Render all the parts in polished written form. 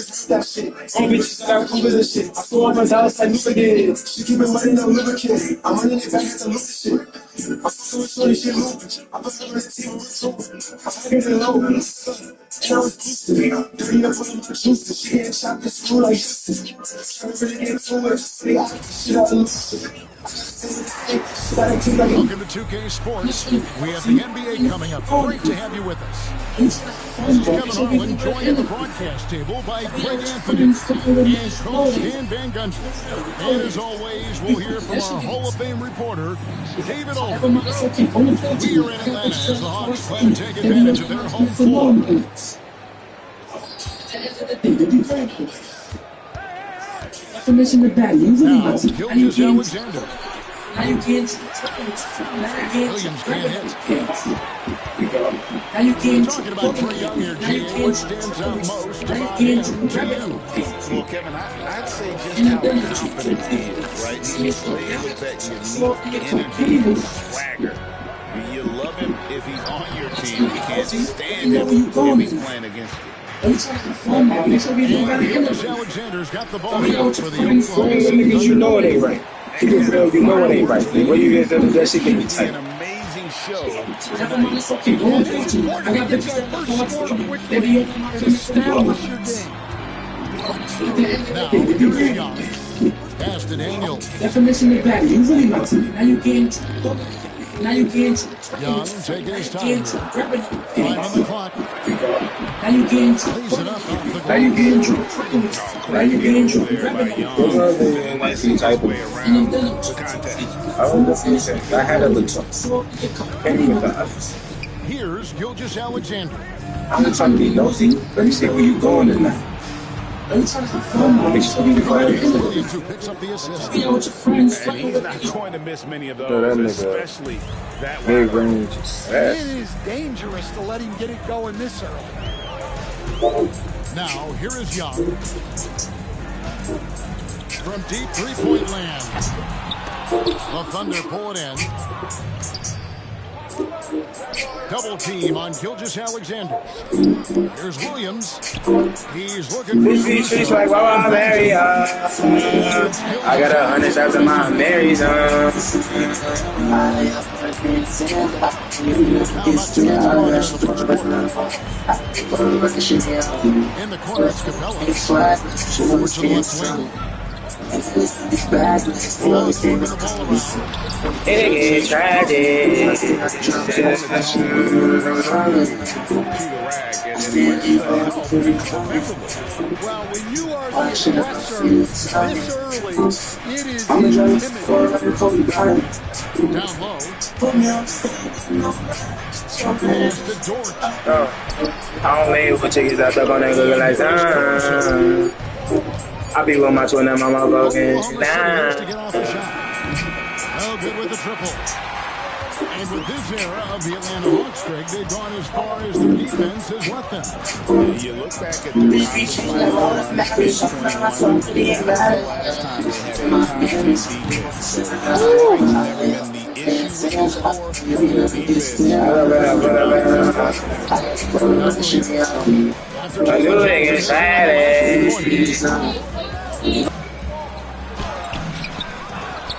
That shit. All bitches got cougars and shit. I throw up my dollars like new again. She keep it running up lubricant. I'm running it back to look the shit. I'm so shorty shit moving. I put some rest team with two. I'm fucking it low. And I was boosted. Dirty up on my juices. She getting chopped in school like this. Trying to really get to it. Shit out of loose. Welcome to 2K Sports. We have the NBA coming up. Great to have you with us. This is Kevin Harlan, joined at the broadcast table by Greg Anthony and Coach Dan Van Gundy. And as always, we'll hear from our Hall of Fame reporter, David Aldridge. We are in Atlanta as the Hawks plan to take advantage of their home floor. Now, Gilgeous Alexander. Williams can't hit. We're talking about Trae Young here, Jay. What stands out most about him to you? Well, Kevin, I'd say just how confident he is, right? He's playing with that unique energy and swagger. You love him if he's on your team. You can't stand him if he's playing against you. Gilgeous Alexander's got the ball for the Oklahoma City Thunder. You know it ain't right. You know it ain't right. What you get them that shit can be tight. An amazing show. Now, here's Young. Pass to Daniel. Definition of that. Usually not. Now you can't. Young taking his time. 5 on the clock. Now you can't. Plays it up off the Now you glass. can't. Now you can't. Those are the nice type of. I don't know if you said I had a little. Can't even the others. Here's Gilgeous Alexander. I'm not trying to be nosy. Let me see where you going tonight. Let me try to have fun. Make sure you go. Williams who picks up the assist. You know what your friends. And he's not going to miss many of those, especially that Big one. range. It is dangerous to let him get it going this early. Now, here is Young. From deep three-point land. The Thunder pull it in. Double team on Gilgeous Alexander. Here's Williams. He's looking for This streets like wow, Mary. I got 100,000 my Marys. How about the first quarter? In the corner, it's Capella. Over to the left wing. Lost moving the ball around. It is tragic. Well, when you are the aggressor this early, it is intimidating. Down low. Pass to Dort. I don't lay with chicks that stuck on that good like I be with my twin and my motherfucking Oklahoma City to get off the shot. Oh, good with the triple. And with this era of the Atlanta Hawks, Greg, they've gone as far as their defense has let them. You look back at their last time they had a defense. Never been the issue with the score.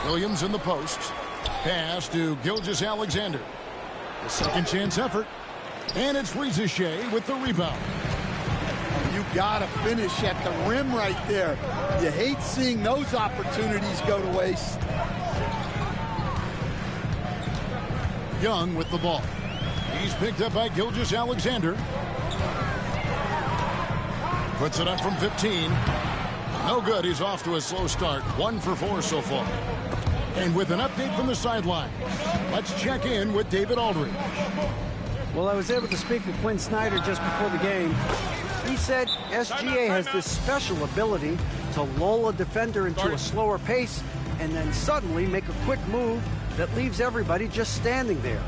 Williams in the post. Pass to Gilgeous Alexander. The second chance effort. And it's Rizachet with the rebound. You gotta finish at the rim right there. You hate seeing those opportunities go to waste. Young with the ball. He's picked up by Gilgeous Alexander. Puts it up from 15. No good. He's off to a slow start. 1 for 4 so far. And with an update from the sideline, let's check in with David Aldridge. Well, I was able to speak with Quinn Snyder just before the game. He said SGA has this special ability to lull a defender into a slower pace and then suddenly make a quick move that leaves everybody just standing there.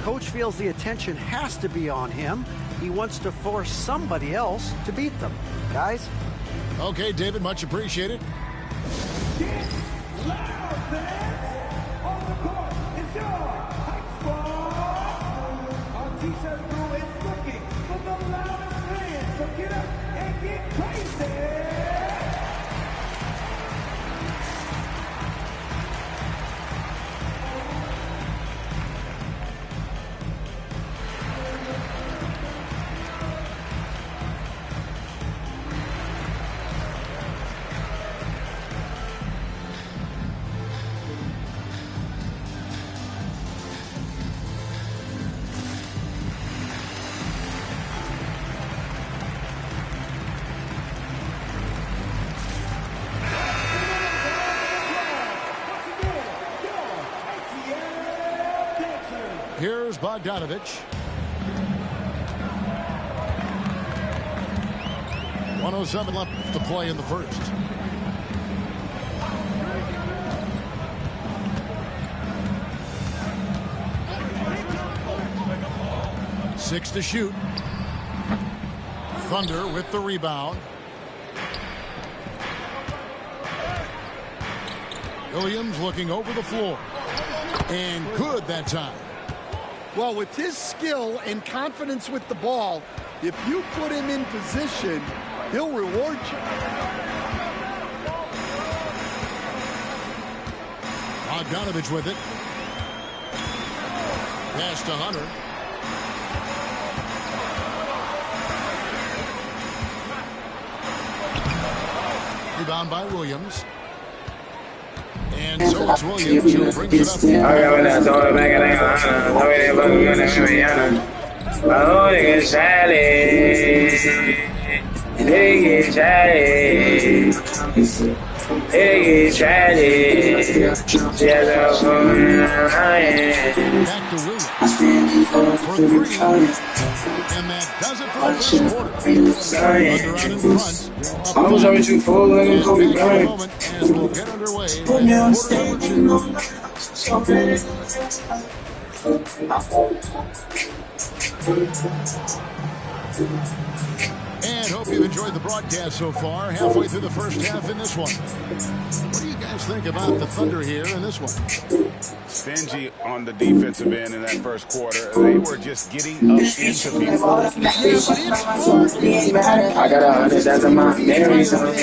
Coach feels the attention has to be on him. He wants to force somebody else to beat them. Guys? Okay, David, much appreciated. T-shirt crew is looking for the loudest fans, so get up and get crazy. Here's Bogdanovich. 1:07 left to play in the first. Six to shoot. Thunder with the rebound. Williams looking over the floor. And good that time. Well, with his skill and confidence with the ball, if you put him in position, he'll reward you. Bogdanovich with it. Pass to Hunter. Rebound by Williams. And so it's Williams who brings it up. Back to Williams for three. And that does it for the first quarter. Thunder out in front. I was always too full and Kobe Bryant. Moment as we'll get underway. Quarter number 2. And hope you've enjoyed the broadcast so far. Halfway through the first half in this one. What do you guys think about the Thunder here in this one? Stingy on the defensive end in that first quarter. They were just getting up into people. I got 100,000 my Marys on it. If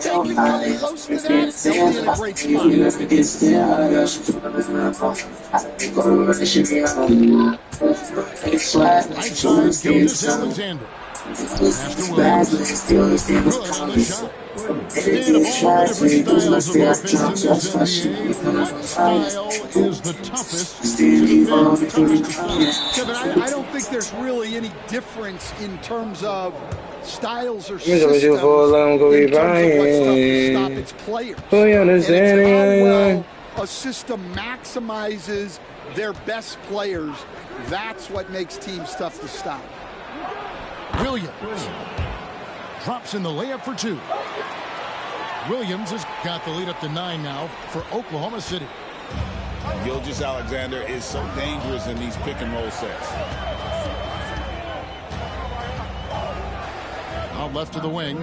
they can come close to that, they'll be in a great Right side, Gilgeous Alexander. After Williams. Good on the shot. And of all the different styles of offense in this NBA, what style is the toughest to defend, toughest to stop? Kevin, I don't think there's really any difference in terms of styles or systems in terms of what's tough to stop its players. And it's how well a system maximizes their best players. That's what makes teams tough to stop. Williams drops in the layup for two. Williams has got the lead up to 9 now for Oklahoma City. Gilgeous Alexander is so dangerous in these pick and roll sets. Out left to the wing.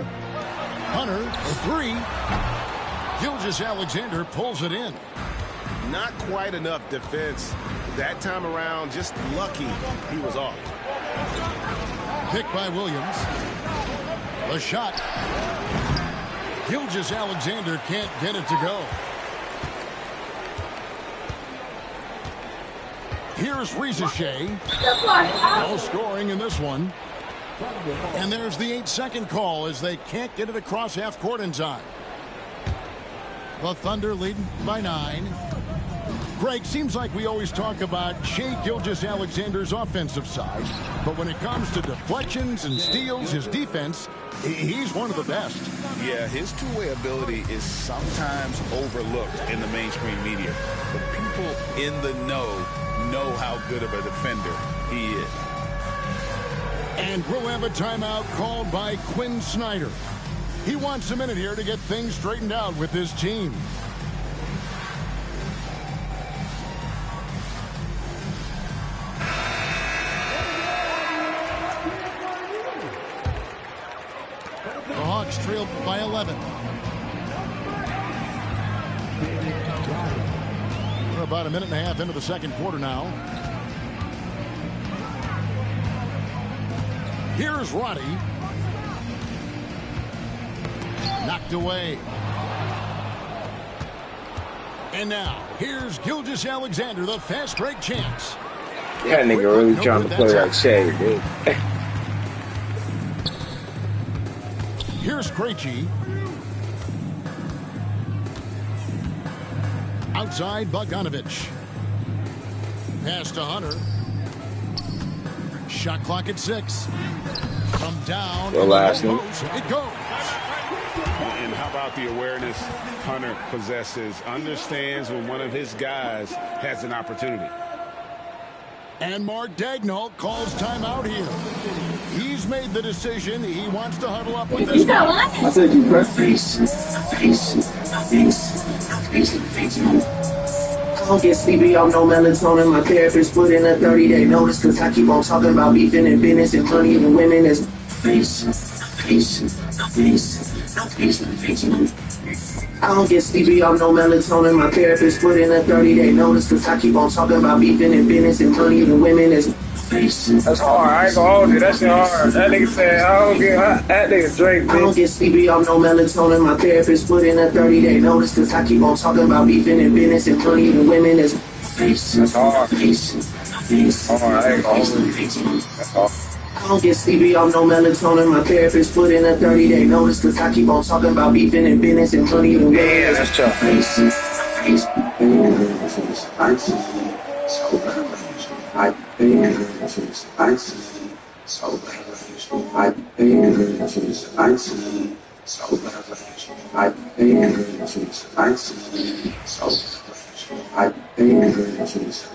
Hunter, a three. Gilgeous Alexander pulls it in. Not quite enough defense that time around. Just lucky he was off. Picked by Williams. The shot. Gilgeous Alexander can't get it to go. Here's Rizachet. No scoring in this one. And there's the 8-second call as they can't get it across half court in time. The Thunder leading by 9. Greg, seems like we always talk about Shai Gilgeous-Alexander's offensive side, but when it comes to deflections and steals, his defense, he's one of the best. Yeah, his two-way ability is sometimes overlooked in the mainstream media, but people in the know how good of a defender he is. And we'll have a timeout called by Quinn Snyder. He wants a minute here to get things straightened out with his team. The Hawks trail by 11. We're about a minute and a half into the second quarter now. Here's Roddy. Knocked away. And now, here's Gilgeous-Alexander, the fast break chance. That nigga really trying to play like Shea, dude. Here's Krejci. Outside Bogdanovich. Pass to Hunter. Shot clock at 6. From down. The last one. It goes. And how about the awareness Hunter possesses? Understands when one of his guys has an opportunity. And Mark Daigneault calls timeout here. He's made the decision. He wants to huddle up with this guy. I said you press face. I don't get sleepy, I'm no melatonin. My therapist put in a 30-day notice, cause I keep on talking about beefing and business and money and women is face. I don't get sleepy, I'm no melatonin. My therapist put in a 30-day notice, cause I keep on talking about beefing and business and money and women is face. That's hard, I ain't gonna hold you, that shit hard. That nigga said, I don't get, that nigga Drake, bitch. I don't get sleepy, I'm no melatonin. My therapist put in a 30-day notice, cause I keep on talking about beefing and business and money and women is face. That's hard. That's hard, I ain't gonna hold you. That's hard. I don't get sleepy, I'm no melatonin. My therapist put in a 30-day notice, cause I keep on talking about beefing and business and money and women. Yeah, that's tough.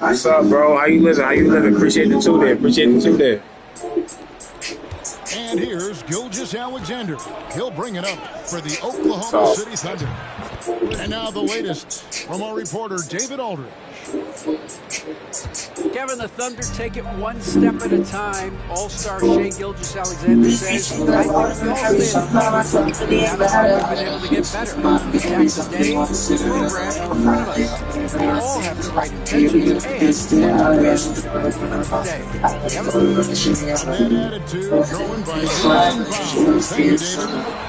What's up, bro? How you living? How you living? Appreciate the 2 there. Appreciate the 2 there. And here's Gilgeous-Alexander. He'll bring it up for the Oklahoma City Thunder. And now the latest from our reporter, David Aldridge. Kevin, the Thunder take it one step at a time. All-star Shai Gilgeous-Alexander says, I think we've been able to get better. Jackson Day, the program in front of us. We all have the right intentions and want to win today. That attitude thrown by Glenn Bowles. Thank you, David.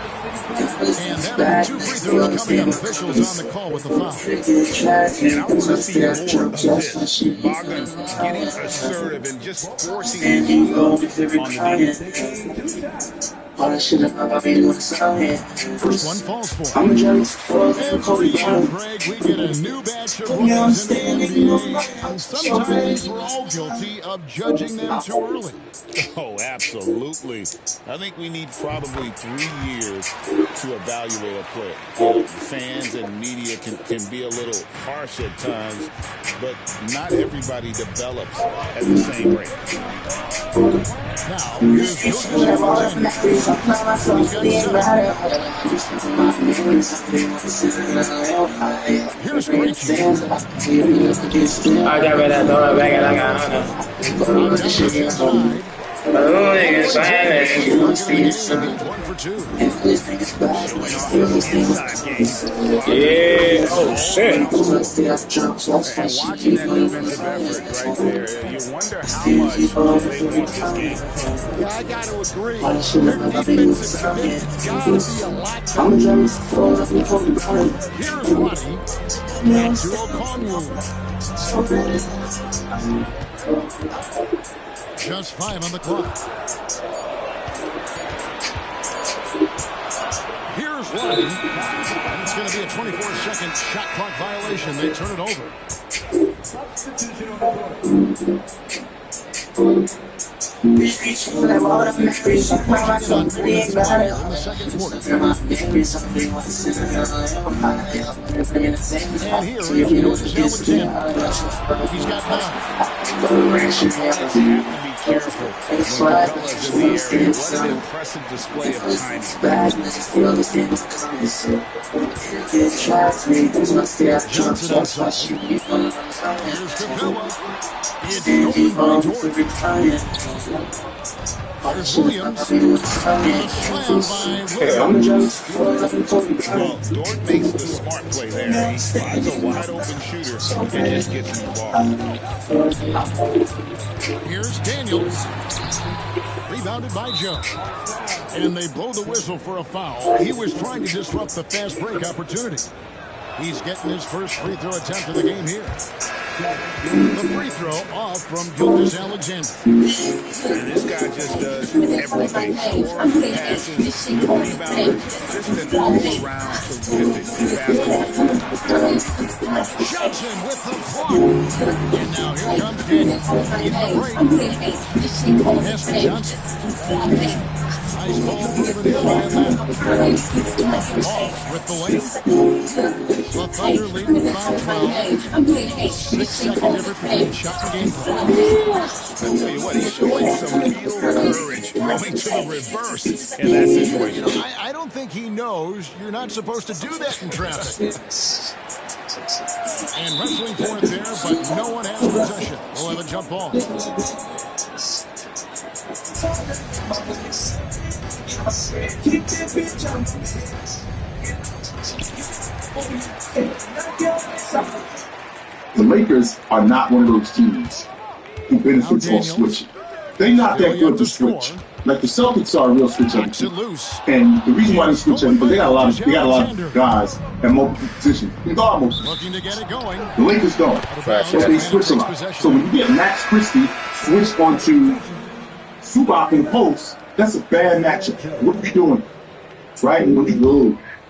And that 2 free throws coming up. Officials on the call with the foul. And I want to see more of this. Bogdan getting assertive and just forcing the on the defense. First one falls for him. And for you, Greg, we get a new batch of rookies in the NBA. And sometimes we're all guilty of judging them too early. Oh, absolutely. I think we need probably 3 years to evaluate a player. You know, fans and media can be a little harsh at times, but not everybody develops at the same rate. Now, here's Gilgeous-Alexander. Here's Krejci. I got rid of that back and I got Hunter. Yeah, oh shit. And watching that defensive effort right there, you wonder how much they lead this game. Yeah, I got to agree. Their defensive commitment's got to be a lot better. Here's Roddy. Back to Okongwu. Just 5 on the clock. Here's Roddy. And it's going to be a 24-second shot clock violation. They turn it over. In the second quarter. And here is Gilgeous-Alexander. He's got 9. Careful when Capella's in the area. What an impressive display of timing. Johnson outside. Here's Capella. It's open by Jordan. There's Williams. And a slam by Williams. Well, Dort makes the smart play there. He finds a wide-open shooter and just gets him the ball. Here's Daniels. Rebounded by Joe. And they blow the whistle for a foul. He was trying to disrupt the fast break opportunity. He's getting his first free throw attempt of the game here. The free throw off from Gilgeous-Alexander. And this guy just does everything. Scores, passes, rebounds, just an all-around terrific basketball. Johnson with the block. And now here comes Daniel. In the break. Pass to Johnson. Nice ball moving in by Atlanta. Off with the lane. The Thunder leading by 12. 6 second difference between shot and game clock. I'll tell you what, he's showing some real courage going to the reverse in that situation. I don't think he knows you're not supposed to do that in traffic. And wrestling for it there, but no one has possession. We'll have a jump ball. The Lakers are not one of those teams who benefits off switching. They're not that good to switch. Like the Celtics are a real switch up team. And the reason why they switch up is because they got a lot of guys at multiple positions. Looking to get it going. The Lakers don't. So they switch a lot. So when you get Max Christie switched onto Zubac in the post, that's a bad matchup. What are you doing? Right?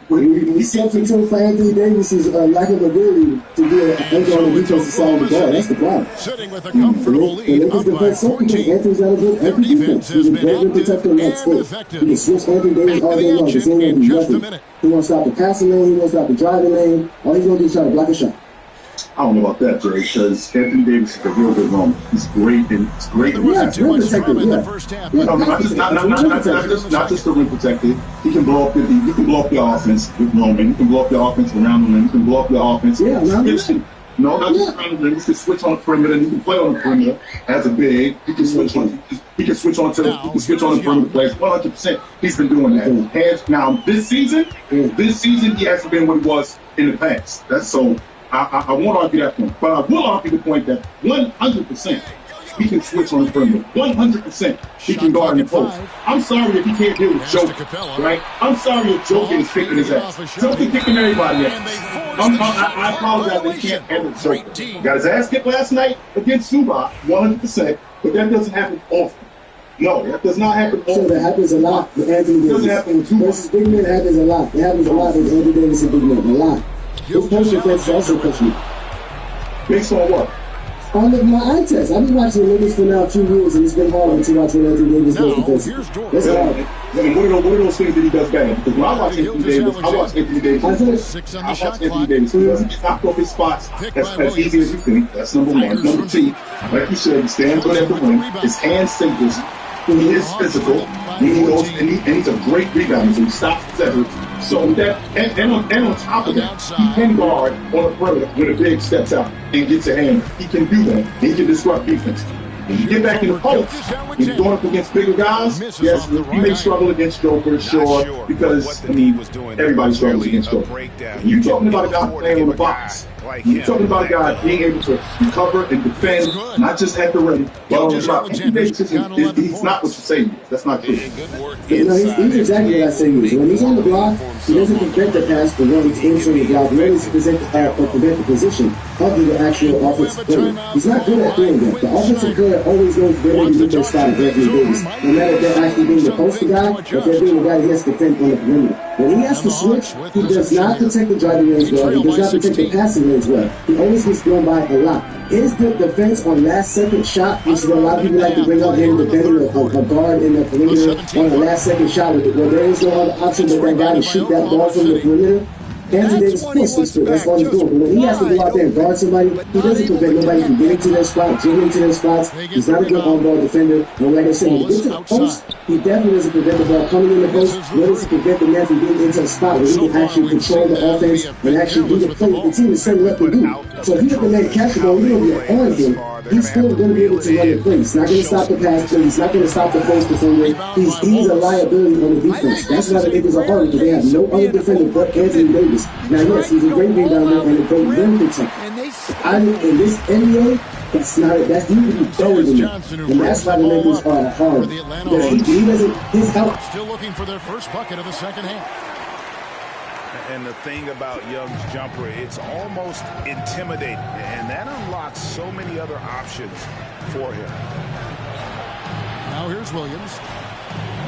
We self-control for Anthony Davis's lack of ability to be an anchor on the defensive side of the ball. That's the problem. Sitting with a comfortable lead up by 14. Anthony's not a good defense. He's a very good protector in that sport. He can switch Anthony Davis all day long. He's going to do nothing. He won't stop the passing lane. He won't stop the driving lane. All he's going to do is try to block a shot. I don't know about that, Jerry, because Anthony Davis is a real good moment. He's great, and it's great. There wasn't too much drama in the first half. Not just the rim protected. He can blow up the offense with Roman. He can blow up the offense around the rim. He can blow up the offense. Yeah, not just around the rim. He can switch on the perimeter. He can play on the perimeter as a big. He can switch on. He can switch on the perimeter plays 100%. He's been doing that. Now this season, he hasn't been what he was in the past. That's so. I won't argue that point, but I will argue the point that 100% he can switch on the perimeter. 100% he can guard in the post. I'm sorry if he can't deal with Joe, right? I'm sorry if Joe is kicking his ass. Joe can kicking everybody ass. I apologize that he can't handle Joe. Got his ass kicked last night against Zubac, 100%, but that doesn't happen often. No, that does not happen often. So that happens a lot with Anthony Davis. It doesn't happen with Zubac. Versus big men, it happens a lot. It happens a lot with Anthony Davis and big men. A lot. His post defense is also questionable. Based on what? On my eye test. I've been watching the Lakers for now 2 years, and it's been hard to watch when Anthony Davis goes defensive. That's hard. And what are those things that he does better? Because when I watch Anthony Davis, he gets knocked off his spots as easy as you think. That's number one. Number two, like you said, he stands on the rim. His hands stay busy. He is physical. And he's a great rebounder. So he stops possessions. So that and on top of that, he can guard on the perimeter when a big steps out and gets a hand. He can do that. He can disrupt defense. When you get back in the post, when you're going up against bigger guys, yes, he may struggle against Joe for sure, because everybody struggles against Joe. You're talking about a guy playing on the box. You're talking about a guy being able to recover and defend, not just at the rim, but on the block. He's not what you say he is. That's not true. He's exactly what I say he is. When he's on the block, he doesn't prevent the pass, but when he's entering the block, he always prevent the position of the actual offensive player. He's not good at doing that. The offensive player always knows where to get their spot at Anthony Davis. No matter if they're actually being the poster guy, or if they're being the guy he has to defend on the perimeter. When he has to switch, he does not protect the driving range well. He does not protect the passing range well. He always gets thrown by a lot. His defense on last second shot, which is what a lot of people like to bring up, him defending a guard in the perimeter on the last second shot, where there is no other option but that guy to shoot that ball from the perimeter. Anthony Davis pushes through. That's all he's doing. But when he has to go out there and guard somebody, he doesn't prevent nobody from getting to their spot, dribbling to their spots. He's not a good on-ball defender. And like I said, when he gets to the post, he definitely doesn't prevent the ball coming in the post, nor does he prevent the man from getting into a spot where he can actually control the offense and actually do the play that the team is setting up to do. So if you let the man catch the ball, you're going to be on him. he's still going to be able to run the play. He's not going to stop the pass play. He's not going to stop the post defender. He's a liability on the defense. That's why the Lakers are hard, because they have no other defender but Anthony Davis. Now, yes, he's a great rebounder and a great rim protector. In this NBA, that's you to be better than that. And that's why the Lakers are hard. Because he doesn't, his help. Still looking for their first bucket of the second half. And the thing about Young's jumper, it's almost intimidating. And that unlocks so many other options for him. Now here's Williams.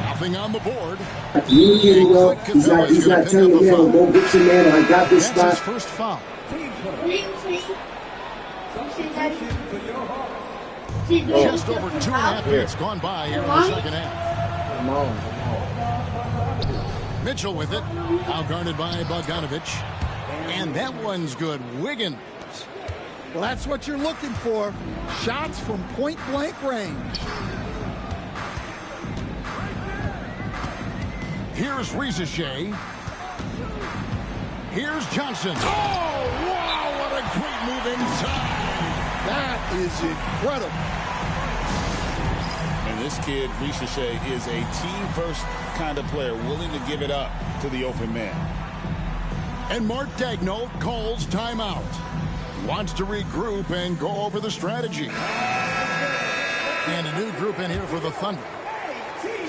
Nothing on the board. Communicating well. He's not telling the man, go get your man, I got this spot. That's his first foul. Just over 2.5 minutes gone by here in the second half. Mitchell with it, now guarded by Bogdanovich, and that one's good. Wiggins. Well, that's what you're looking for. Shots from point-blank range. Here's Rizachet. Here's Johnson. Oh, wow, what a great move inside. That is incredible. And this kid, Rizachet, is a team-first kind of player, willing to give it up to the open man. And Mark Daigneault calls timeout. Wants to regroup and go over the strategy. And a new group in here for the Thunder.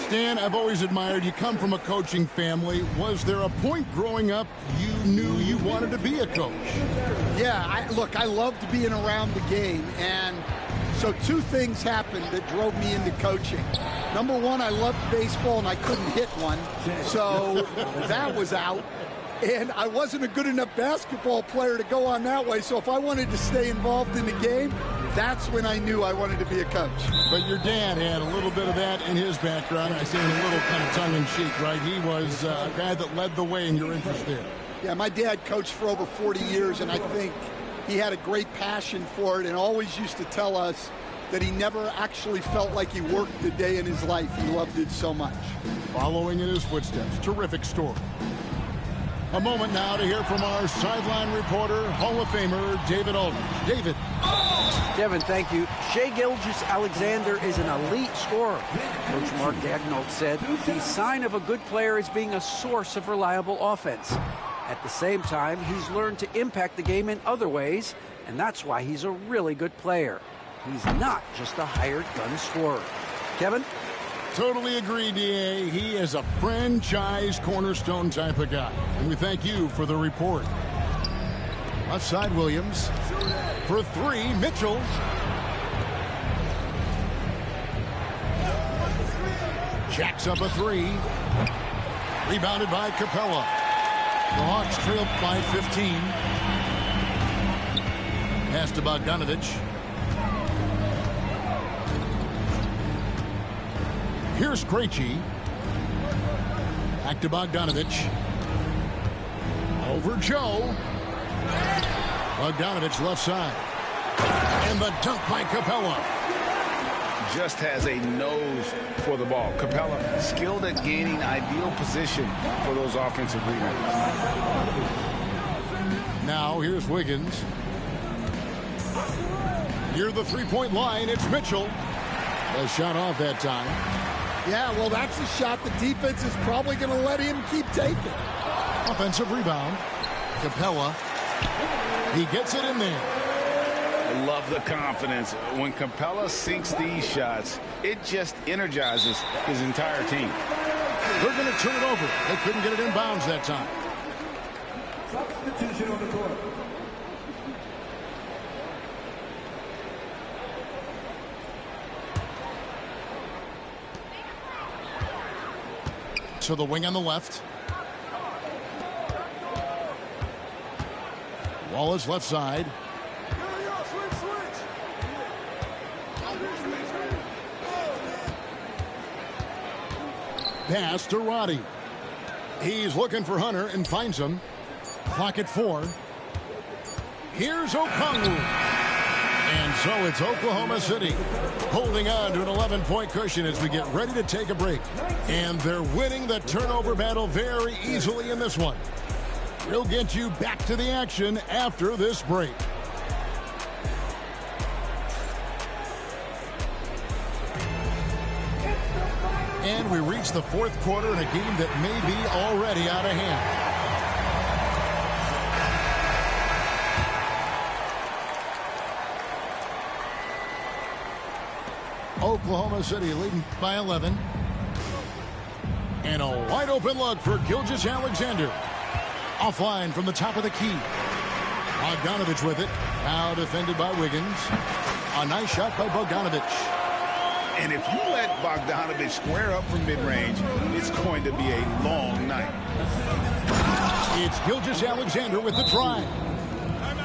Stan, I've always admired you. Come from a coaching family. Was there a point growing up you knew you wanted to be a coach? Yeah, look, I loved being around the game, and so two things happened that drove me into coaching. Number one, I loved baseball, and I couldn't hit one, so that was out. And I wasn't a good enough basketball player to go on that way, so if I wanted to stay involved in the game, that's when I knew I wanted to be a coach. But your dad had a little bit of that in his background. I say a little kind of tongue-in-cheek, right? He was a guy that led the way in your interest there. Yeah, my dad coached for over 40 years, and I think he had a great passion for it and always used to tell us that he never actually felt like he worked a day in his life. He loved it so much. Following in his footsteps, terrific story. A moment now to hear from our sideline reporter, Hall of Famer David Aldridge. David. Devin, thank you. Shai Gilgeous-Alexander is an elite scorer. Coach Mark Daigneault said the sign of a good player is being a source of reliable offense. At the same time, he's learned to impact the game in other ways, and that's why he's a really good player. He's not just a hired gun scorer. Kevin? Totally agree, D.A. He is a franchise cornerstone type of guy. And we thank you for the report. Left side, Williams. For three, Mitchell. Jacks up a three. Rebounded by Capella. The Hawks trail by 15. Pass to Bogdanovich. Here's Krejci. Back to Bogdanovich. Over Joe. Bogdanovich left side. And the dunk by Capella. Just has a nose for the ball. Capella skilled at gaining ideal position for those offensive rebounds. Now here's Wiggins. Near the three-point line, it's Mitchell. A shot off that time. Yeah, well, that's a shot the defense is probably going to let him keep taking. Offensive rebound. Capella. He gets it in there. I love the confidence. When Capella sinks these shots, it just energizes his entire team. They're going to turn it over. They couldn't get it in bounds that time. Substitution on the court. To the wing on the left. Wallace left side. Pass to Roddy. He's looking for Hunter and finds him. Clock at 4. Here's Okongwu. And so it's Oklahoma City holding on to an 11-point cushion as we get ready to take a break. And they're winning the turnover battle very easily in this one. We'll get you back to the action after this break. And we reach the fourth quarter in a game that may be already out of hand. Oklahoma City leading by 11. And a wide open look for Gilgeous-Alexander. Offline from the top of the key. Bogdanovich with it. Now defended by Wiggins. A nice shot by Bogdanovich. And if you let Bogdanovich square up from mid-range, it's going to be a long night. It's Gilgeous-Alexander with the drive.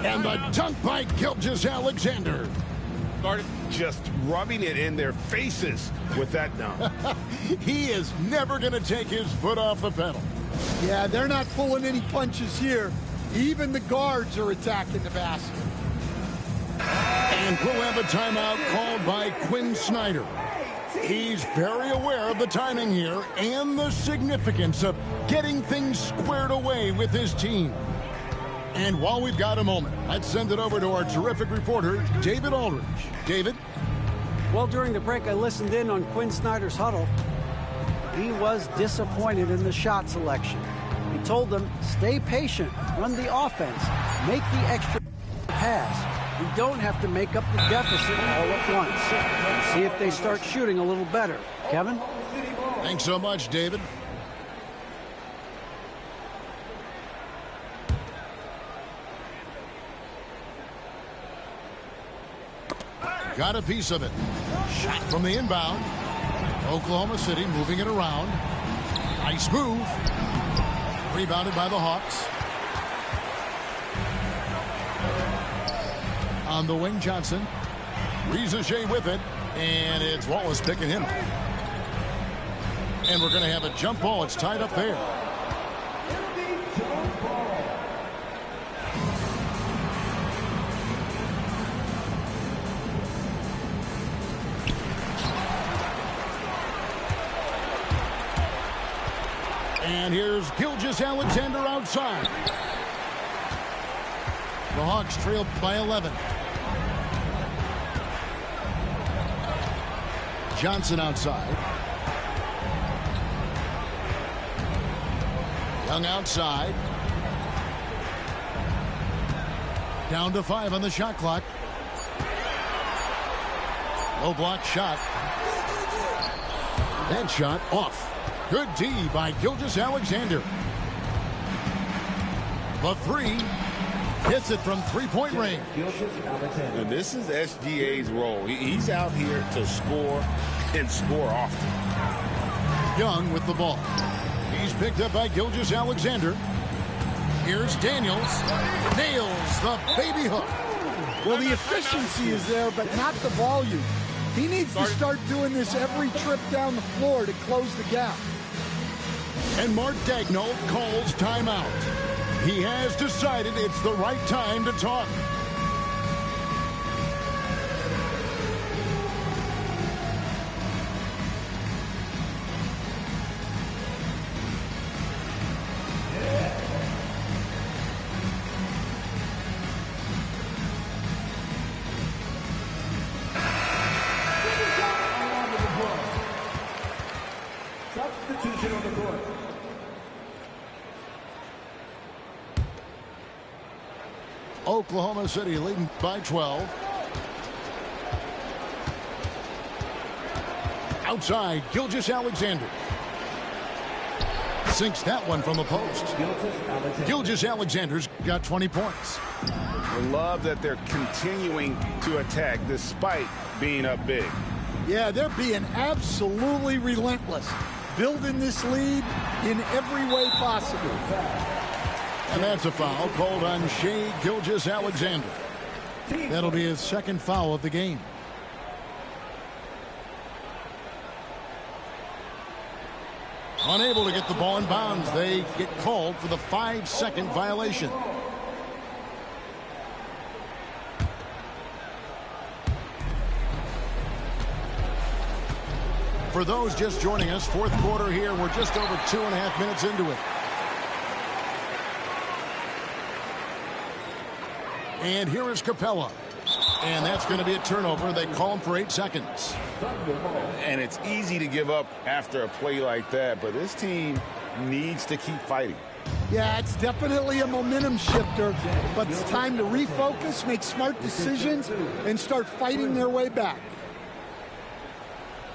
And the dunk by Gilgeous-Alexander. Just rubbing it in their faces with that dunk. He is never going to take his foot off the pedal. Yeah, they're not pulling any punches here. Even the guards are attacking the basket. And we'll have a timeout called by Quinn Snyder. He's very aware of the timing here and the significance of getting things squared away with his team. And while we've got a moment, let's send it over to our terrific reporter, David Aldridge. David? Well, during the break, I listened in on Quinn Snyder's huddle. He was disappointed in the shot selection. He told them, stay patient, run the offense, make the extra pass. We don't have to make up the deficit all at once. See if they start shooting a little better. Kevin? Thanks so much, David. Got a piece of it. Shot from the inbound. Oklahoma City moving it around. Nice move. Rebounded by the Hawks. On the wing, Johnson. Rizachet with it. And it's Wallace picking him. And we're going to have a jump ball. It's tied up there. And here's Gilgeous-Alexander outside. The Hawks trail by 11. Johnson outside. Young outside. Down to 5 on the shot clock. Low block shot. That shot off. Good D by Gilgeous-Alexander. The three. Hits it from three-point range. Now, this is SGA's role. He's out here to score and score often. Young with the ball. He's picked up by Gilgeous-Alexander. Here's Daniels. Nails the baby hook. Well, the efficiency is there, but not the volume. He needs to start doing this every trip down the floor to close the gap. And Mark Daigneault calls timeout. He has decided it's the right time to talk. Substitution on the court. Oklahoma City leading by 12. Outside, Gilgeous-Alexander. Sinks that one from the post. Gilgeous-Alexander's got 20 points. I love that they're continuing to attack despite being up big. Yeah, they're being absolutely relentless. Building this lead in every way possible. And that's a foul called on Shai Gilgeous-Alexander. That'll be his second foul of the game. Unable to get the ball in bounds. They get called for the 5-second violation. For those just joining us, fourth quarter here. We're just over 2.5 minutes into it. And here is Capella. And that's going to be a turnover. They call him for 8 seconds. And it's easy to give up after a play like that, but this team needs to keep fighting. Yeah, it's definitely a momentum shifter, but it's time to refocus, make smart decisions, and start fighting their way back.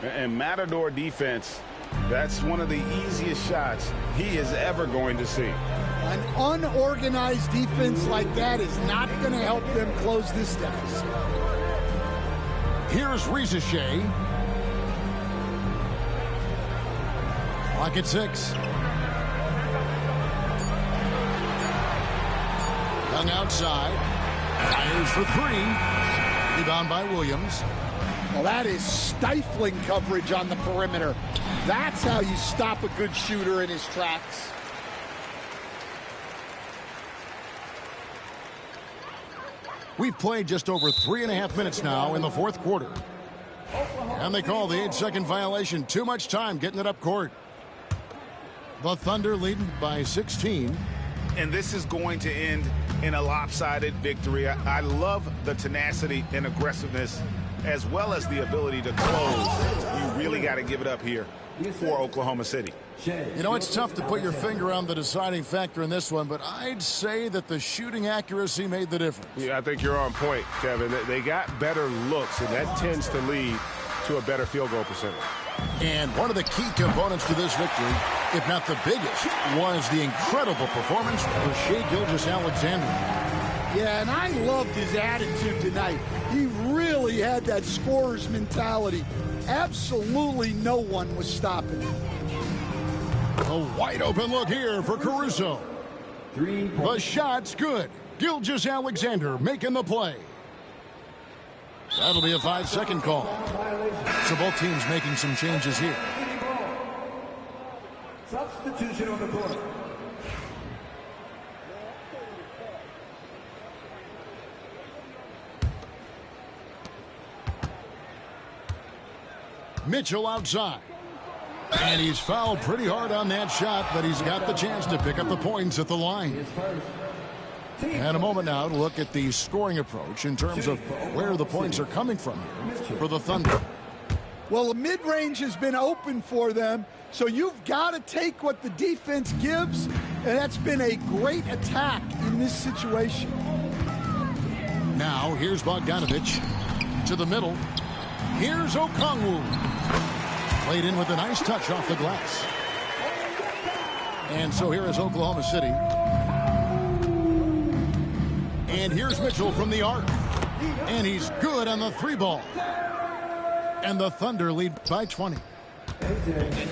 And Matador defense, that's one of the easiest shots he is ever going to see. An unorganized defense like that is not going to help them close this deficit. Here's Ricochet. Clock at 6. Young outside. Fires for 3. Rebound by Williams. Well, that is stifling coverage on the perimeter. That's how you stop a good shooter in his tracks. We've played just over 3.5 minutes now in the fourth quarter. And they call the 8-second violation. Too much time getting it up court. The Thunder leading by 16. And this is going to end in a lopsided victory. I love the tenacity and aggressiveness as well as the ability to close. You really got to give it up here for Oklahoma City. You know, it's tough to put your finger on the deciding factor in this one, but I'd say that the shooting accuracy made the difference. Yeah, I think you're on point, Kevin. They got better looks, and that tends to lead to a better field goal percentage. And one of the key components to this victory, if not the biggest, was the incredible performance for Shai Gilgeous-Alexander. Yeah, and I loved his attitude tonight. He really had that scorer's mentality. Absolutely no one was stopping him. A wide open look here for Caruso. The shot's good. Gilgeous-Alexander making the play. That'll be a 5-second call. So both teams making some changes here. Substitution on the court. Mitchell outside. And he's fouled pretty hard on that shot, but he's got the chance to pick up the points at the line. And a moment now to look at the scoring approach in terms of where the points are coming from here for the Thunder. Well, the mid-range has been open for them, so you've got to take what the defense gives, and that's been a great attack in this situation. Now, here's Bogdanovich to the middle. Here's Okongwu. Played in with a nice touch off the glass. And so here is Oklahoma City. And here's Mitchell from the arc. And he's good on the 3-ball. And the Thunder lead by 20.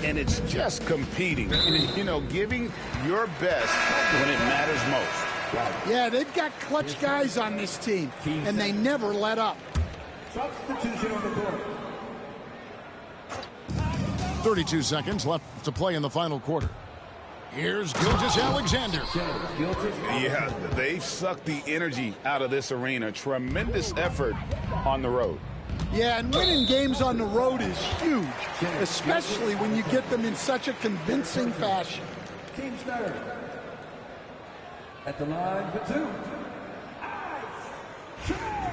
And it's just competing, you know, giving your best when it matters most. Yeah, they've got clutch guys on this team, and they never let up. Substitution on the court. 32 seconds left to play in the final quarter. Here's Gilgeous-Alexander. Yeah, they've sucked the energy out of this arena. Tremendous effort on the road. Yeah, and winning games on the road is huge, especially when you get them in such a convincing fashion. Team starter. At the line for 2. Ice Trey.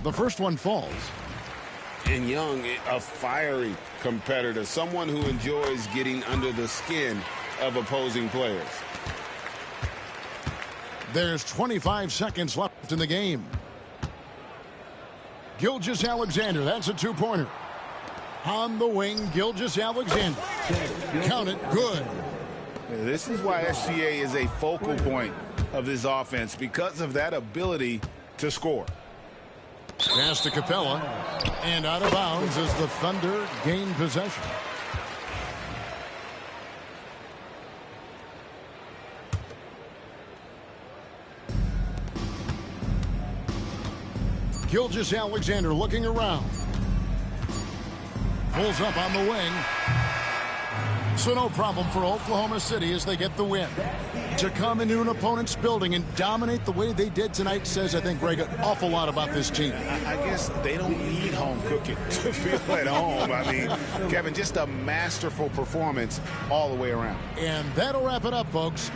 The first one falls. And Young, a fiery competitor, someone who enjoys getting under the skin of opposing players. There's 25 seconds left in the game. Gilgeous-Alexander, that's a 2-pointer. On the wing, Gilgeous-Alexander. Count it, good. This is why SGA is a focal point of this offense, because of that ability to score. Pass to Capella, and out of bounds as the Thunder gain possession. Gilgeous-Alexander looking around. Pulls up on the wing. So no problem for Oklahoma City as they get the win. To come into an opponent's building and dominate the way they did tonight says, I think, Greg, an awful lot about this team. I guess they don't need home cooking to feel at home. I mean, Kevin, just a masterful performance all the way around. And that'll wrap it up, folks.